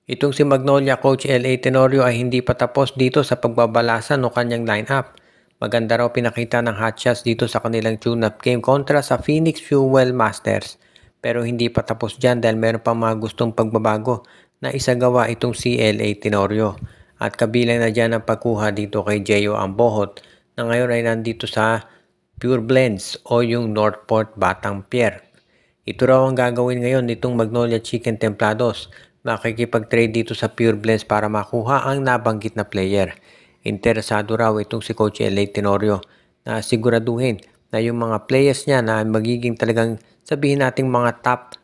Itong si Magnolia coach L.A. Tenorio ay hindi pa tapos dito sa pagbabalasa ng kanyang lineup. Maganda raw pinakita ng hot shots dito sa kanilang tune-up game kontra sa Phoenix Fuel Masters. Pero hindi pa tapos dyan dahil meron pa mga gustong pagbabago na isagawa itong si L.A. Tenorio. At kabilang na dyan ang pagkuha dito kay Jeyo Ambohot na ngayon ay nandito sa Pure Blends o yung Northport Batang Pier. Ito raw ang gagawin ngayon nitong Magnolia Chicken Templados. Makikipag-trade dito sa Pure Blends para makuha ang nabanggit na player. Interesado raw itong si Coach L.A. Tenorio na siguraduhin na yung mga players niya na magiging talagang sabihin nating mga top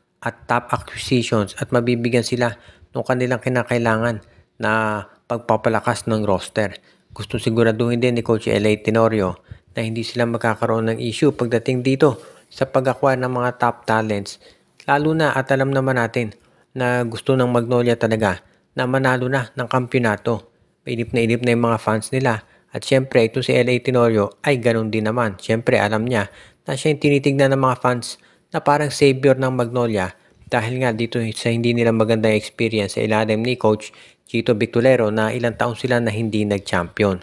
acquisitions at mabibigyan sila ng kanilang kinakailangan na pagpapalakas ng roster. Gusto siguraduhin din ni Coach L.A. Tenorio na hindi sila magkakaroon ng issue pagdating dito sa pag-acquire ng mga top talents. Lalo na at alam naman natin na gusto ng Magnolia talaga na manalo na ng kampyonato. Inip na yung mga fans nila. At syempre, ito si L.A. Tenorio ay ganun din naman. Syempre, alam niya na siya yung tinitignan ng mga fans na parang savior ng Magnolia dahil nga dito sa hindi nila magandang experience sa ilalim ni Coach Chito Victolero na ilang taon sila na hindi nag-champion.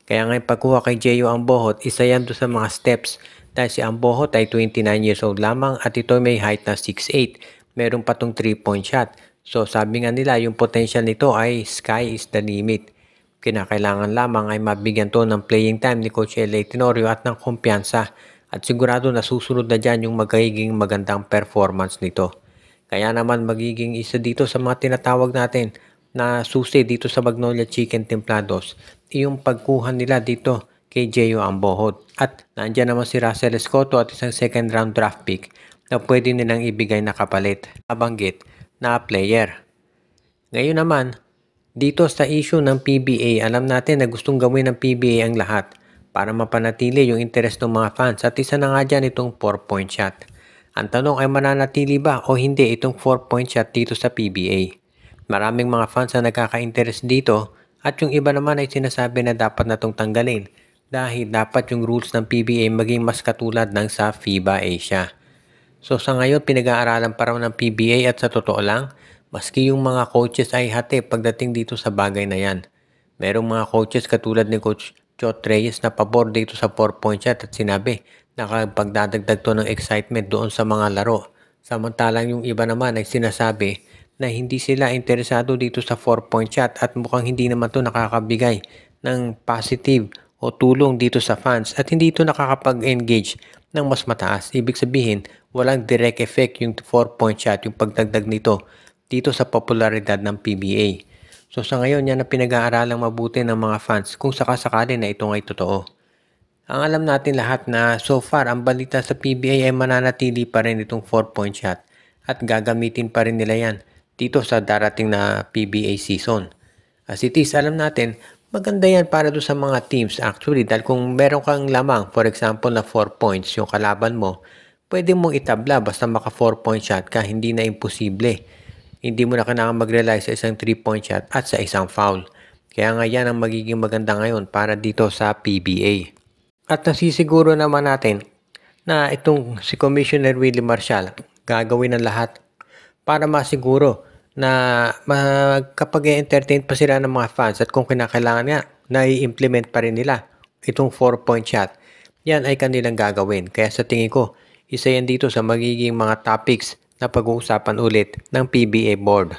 Kaya ngayon pagkuha kay Jeyo Ambohot, isa yan doon sa mga steps dahil si Ambohot ay 29 years old lamang at ito may height na 6'8". Meron pa tong 3-point shot. So sabi nga nila yung potential nito ay sky is the limit. Kinakailangan lamang ay mabigyan to ng playing time ni Coach L.A. Tenorio at ng kumpiyansa at sigurado na susunod na dyan yung magiging magandang performance nito. Kaya naman magiging isa dito sa mga tinatawag natin na susi dito sa Magnolia Chicken Templados yung pagkuha nila dito kay Jeyo Ambohot. At nandyan naman si Russell Escoto at isang second round draft pick na pwede nilang ibigay na kapalit. Nabanggit na player. Ngayon naman, dito sa issue ng PBA, alam natin na gustong gawin ng PBA ang lahat para mapanatili yung interest ng mga fans at isa na nga dyan itong 4-point shot. Ang tanong ay mananatili ba o hindi itong 4-point shot dito sa PBA? Maraming mga fans na nagkaka-interest dito at yung iba naman ay sinasabi na dapat na itong tanggalin dahil dapat yung rules ng PBA maging mas katulad ng sa FIBA Asia. So sa ngayon pinag-aaralan pa raw ng PBA at sa totoo lang, maski yung mga coaches ay hati pagdating dito sa bagay na yan. Merong mga coaches katulad ni Coach Chot Reyes na pabor dito sa 4-point shot at sinabi na pagdadagdag to ng excitement doon sa mga laro. Samantalang yung iba naman ay sinasabi na hindi sila interesado dito sa 4-point shot at mukhang hindi naman to nakakabigay ng positive o tulong dito sa fans at hindi ito nakakapag-engage ng mas mataas. Ibig sabihin, walang direct effect yung 4-point shot, yung pagdagdag nito dito sa popularidad ng PBA. So sa ngayon yan ang pinag-aaralang mabuti ng mga fans kung sakasakali na ito ay totoo. Ang alam natin lahat na so far ang balita sa PBA ay mananatili pa rin itong 4-point shot at gagamitin pa rin nila yan dito sa darating na PBA season. As it is, alam natin, maganda yan para doon sa mga teams actually dahil kung meron kang lamang, for example na 4 points yung kalaban mo, pwede mong itabla basta maka 4-point shot ka, hindi na imposible. Hindi mo na kailangan mag-rely sa isang 3-point shot at sa isang foul. Kaya nga yan ang magiging maganda ngayon para dito sa PBA. At nasisiguro naman natin na itong si Commissioner Willie Marcial gagawin ng lahat para masiguro na kapag i-entertain pa sila ng mga fans at kung kinakailangan nga na i-implement pa rin nila itong 4-point shot, yan ay kanilang gagawin. Kaya sa tingin ko, isa yan dito sa magiging mga topics na pag-uusapan ulit ng PBA board.